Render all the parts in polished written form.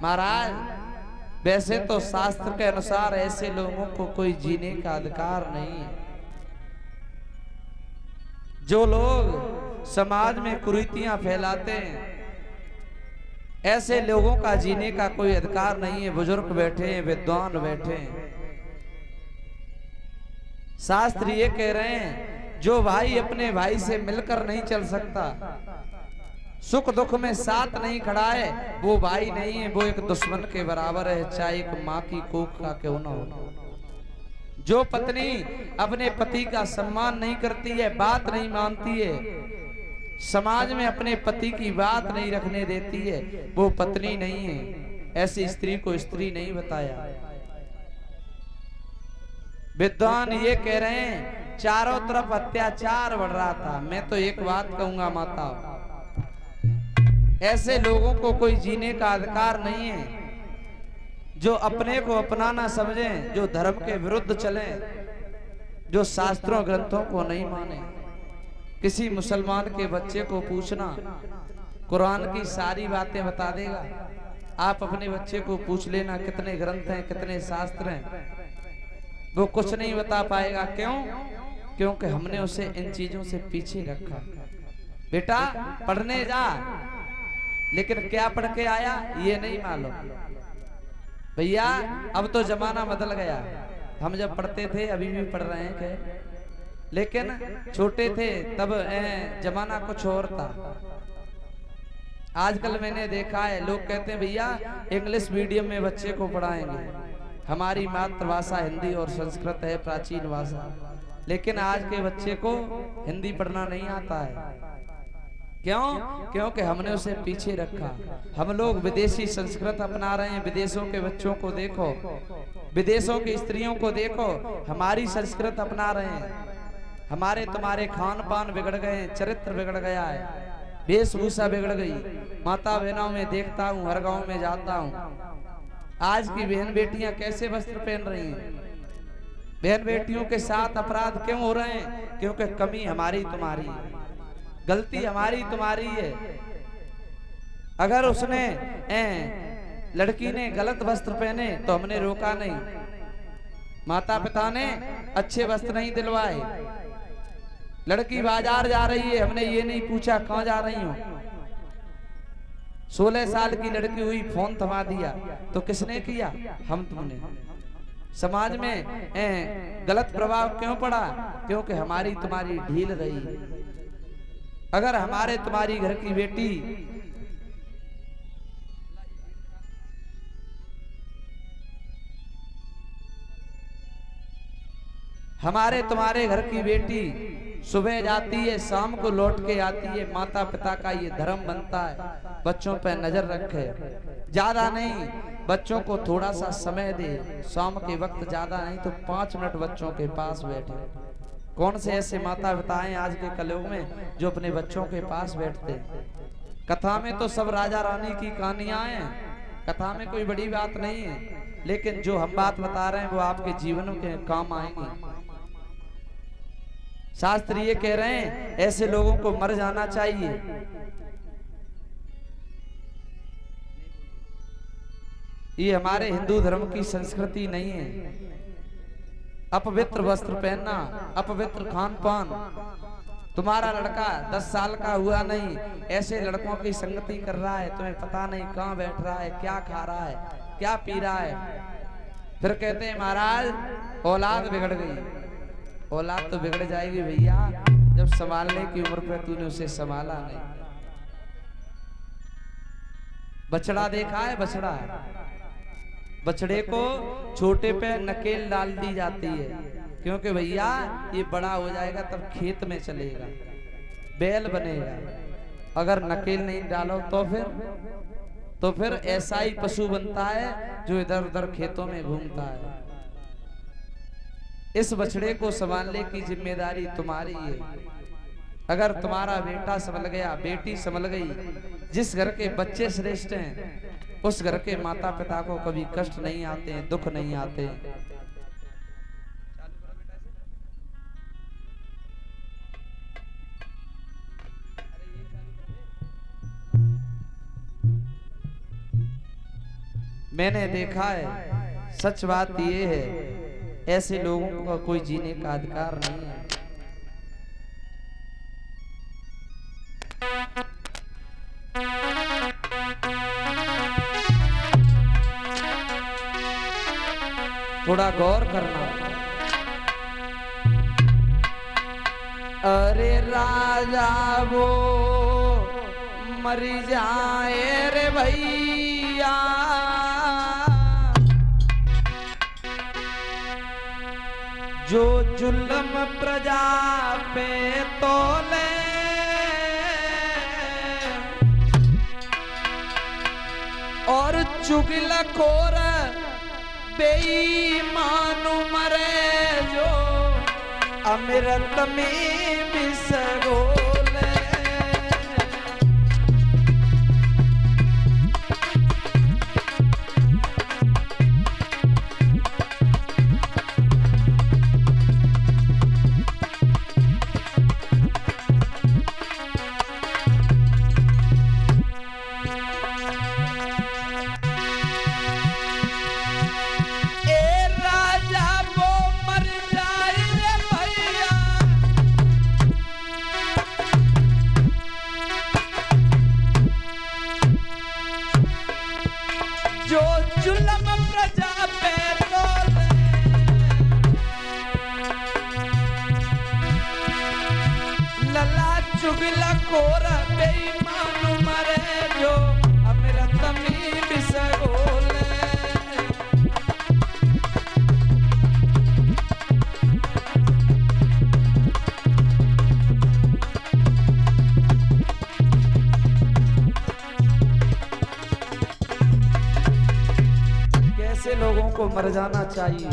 महाराज वैसे तो शास्त्र के अनुसार ऐसे लोगों को कोई जीने का अधिकार नहीं है। जो लोग समाज में कुरीतियां फैलाते हैं, ऐसे लोगों का जीने का कोई अधिकार नहीं है। बुजुर्ग बैठे हैं, विद्वान बैठे हैं, शास्त्र ये कह रहे हैं जो भाई अपने भाई से मिलकर नहीं चल सकता, सुख दुख में साथ नहीं खड़ा है, वो भाई नहीं है, वो एक दुश्मन के बराबर है, चाहे एक माँ की कोख का क्यों ना हो। जो पत्नी अपने पति का सम्मान नहीं करती है, बात नहीं मानती है, समाज में अपने पति की बात नहीं रखने देती है, वो पत्नी नहीं है। ऐसी स्त्री को स्त्री नहीं बताया। विद्वान ये कह रहे हैं चारों तरफ अत्याचार बढ़ रहा था। मैं तो एक बात कहूंगा माता, ऐसे लोगों को कोई जीने का अधिकार नहीं है जो अपने को अपना ना समझें, जो धर्म के विरुद्ध चलें, जो शास्त्रों ग्रंथों को नहीं माने। किसी मुसलमान के बच्चे को पूछना, कुरान की सारी बातें बता देगा। आप अपने बच्चे को पूछ लेना कितने ग्रंथ हैं, कितने शास्त्र हैं, वो कुछ नहीं बता पाएगा। क्यों? क्योंकि हमने उसे इन चीजों से पीछे रखा। बेटा पढ़ने जा, लेकिन क्या पढ़ के आया ये नहीं मालूम। भैया अब तो जमाना बदल गया, हम जब पढ़ते थे, अभी भी पढ़ रहे हैं क्या, लेकिन छोटे थे तब जमाना कुछ और था। आजकल मैंने देखा है लोग कहते हैं भैया इंग्लिश मीडियम में बच्चे को पढ़ाएंगे। हमारी मातृभाषा हिंदी और संस्कृत है, प्राचीन भाषा, लेकिन आज के बच्चे को हिंदी पढ़ना नहीं आता है। क्यों? क्योंकि हमने उसे पीछे रखा। हम लोग विदेशी संस्कृत अपना रहे हैं। विदेशों के बच्चों को देखो, विदेशों की स्त्रियों को देखो, हमारी संस्कृत अपना रहे हैं। हमारे तुम्हारे खान पान बिगड़ गए, चरित्र बिगड़ गया है, वेशभूषा बिगड़ गई। माता बहनों में देखता हूँ, हर गांव में जाता हूँ, आज की बहन बेटियां कैसे वस्त्र पहन रही हैं। बहन बेटियों के साथ अपराध क्यों हो रहे हैं? क्योंकि कमी हमारी तुम्हारी है, गलती हमारी तुम्हारी है। अगर उसने लड़की ने गलत वस्त्र पहने तो हमने रोका नहीं, माता पिता ने अच्छे वस्त्र नहीं दिलवाए। लड़की बाजार जा रही है, हमने ये नहीं पूछा कहां जा रही हो। 16 साल की लड़की हुई, फोन थमा दिया, तो किसने किया? हम तुमने। समाज में गलत प्रभाव क्यों पड़ा? क्योंकि हमारी तुम्हारी ढील रही। अगर हमारे तुम्हारी घर की बेटी हमारे तुम्हारे घर की बेटी सुबह जाती है, शाम को लौट के आती है, माता पिता का ये धर्म बनता है बच्चों पर नजर रखे। ज्यादा नहीं, बच्चों को थोड़ा सा समय दे, शाम के वक्त ज्यादा नहीं तो 5 मिनट बच्चों के पास बैठे। कौन से ऐसे माता पिता हैं आज के कलयुग में जो अपने बच्चों के पास बैठते हैं? कथा में तो सब राजा रानी की कहानियां हैं, कथा में कोई बड़ी बात नहीं है, लेकिन जो हम बात बता रहे हैं वो आपके जीवन के काम आएंगे। शास्त्र ये कह रहे हैं ऐसे लोगों को मर जाना चाहिए। ये हमारे हिंदू धर्म की संस्कृति नहीं है। अपवित्र वस्त्र पहनना, अपवित्र खान पान। तुम्हारा लड़का 10 साल का हुआ नहीं, ऐसे लड़कों की संगति कर रहा है, तुम्हें पता नहीं कहां बैठ रहा है, क्या खा रहा है, क्या पी रहा है। फिर कहते हैं महाराज औलाद बिगड़ गई। औलाद तो बिगड़ जाएगी भैया जब संभालने की उम्र पर तूने उसे संभाला नहीं। बछड़ा देखा है? बछड़ा, बछड़े को छोटे पे नकेल डाल दी जाती है, क्योंकि भैया ये बड़ा हो जाएगा तब खेत में चलेगा, बैल बनेगा। अगर नकेल नहीं डालो तो फिर ऐसा ही पशु बनता है जो इधर उधर खेतों में घूमता है। इस बछड़े को संभालने की जिम्मेदारी तुम्हारी है। अगर तुम्हारा बेटा संभल गया, बेटी संभल गई, जिस घर के बच्चे श्रेष्ठ हैं उस घर के माता पिता को कभी कष्ट नहीं आते हैं, दुख नहीं आते। मैंने देखा है, सच बात ये है, ऐसे लोगों का कोई जीने का अधिकार नहीं है। थोड़ा गौर करना। अरे राजा वो मर जाए रे भैया, जो जुल्म प्रजा पे तोले, और चुगलखोर बेईमान मरे जो अमृत में बिसगोले। जो जुल्म प्रजा पे तोले, लला चुगलखोर बेईमान मरे जो अमृत में बिसगोले। कैसे लोगों को मर जाना चाहिए,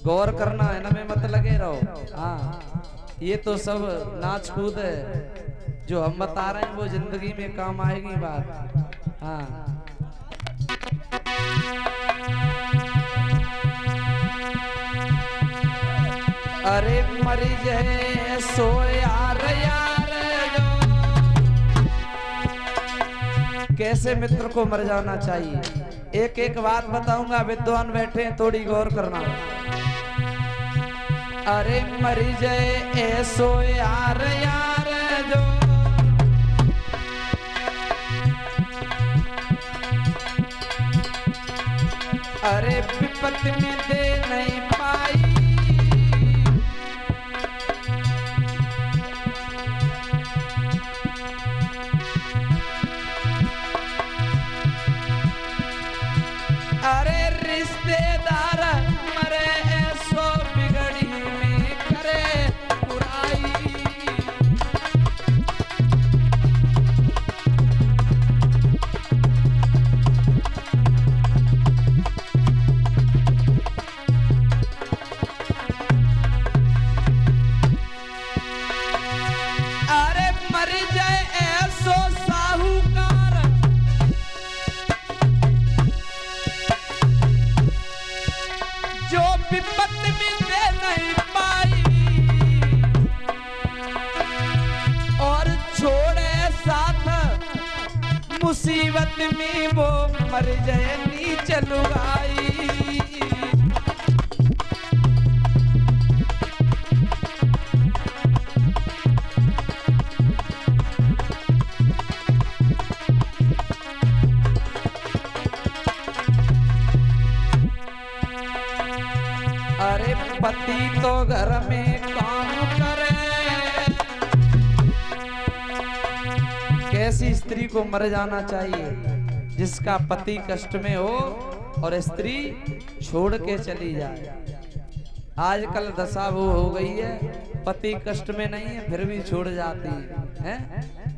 गौर करना है ना, मैं मत लगे रहो। हाँ, ये तो सब नाच कूद है, जो हम बता रहे हैं वो जिंदगी में काम आएगी बात। हाँ, अरे मर जाए सो यार यार जो, कैसे मित्र को मर जाना चाहिए। एक एक बात बताऊंगा, विद्वान बैठे हैं, थोड़ी गौर करना। अरे मर जाए ऐसो यार यार जो, अरे विपत में दे नहीं पाई, अरे रिश्तेदार मरे ऐसो बिगड़ी में करे बुराई। अरे मर जाए ऐसो साहूकार, जो विपत में दे नहीं पाई, और छोड़े साथ मुसीबत में वो मर जाए नीच लुगाई। अरे पति तो घर में काम करे, कैसी स्त्री को मर जाना चाहिए, जिसका पति कष्ट में हो और स्त्री छोड़ के चली जाए। आजकल दशा वो हो गई है, पति कष्ट में नहीं है फिर भी छोड़ जाती है।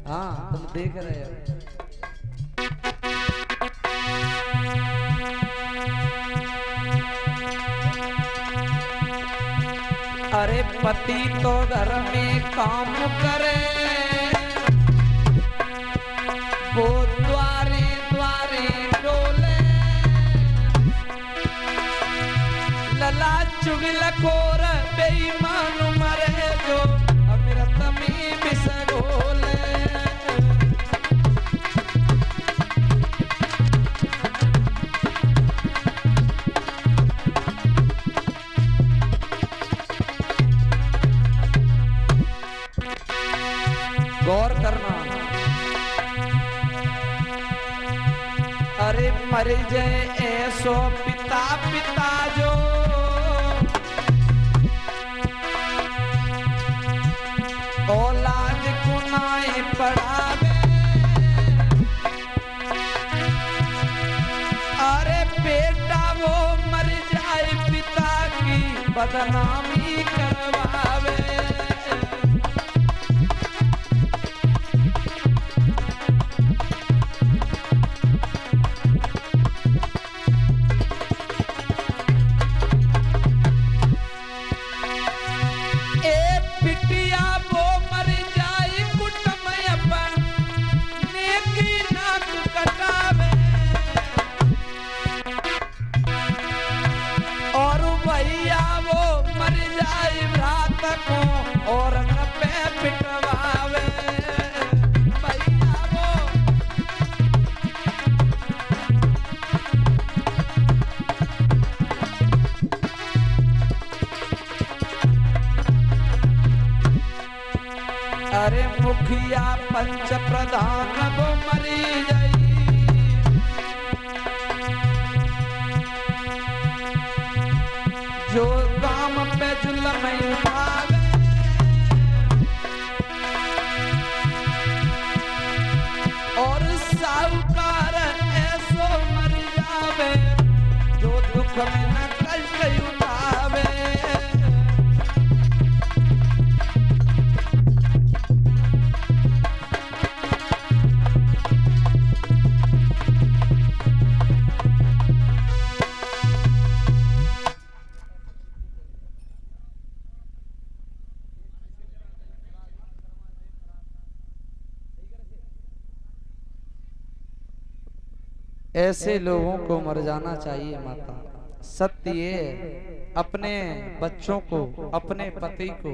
हाँ, तुम देख रहे हो। अरे पति तो घर में काम करे, वो द्वारे द्वारे डोले, लला चुगलखोर बेईमान मरे जो अमृत में बिसगोले। अरे मर जाए ऐसो पिता पिता जो औलाद को नाए पढ़ावे। अरे बेटा वो मर जाए पिता की बदनामी करवावे। और पे पिटवावे भैया वो। अरे मुखिया पंच प्रधान वो मरी जाई। जो काम पे जुल्म उठावे और साहूकार ऐसो मर जावे जो दुख में न कष्ट उठावे। ऐसे लोगों को मर जाना चाहिए माता। सत्य ये अपने बच्चों को, अपने पति को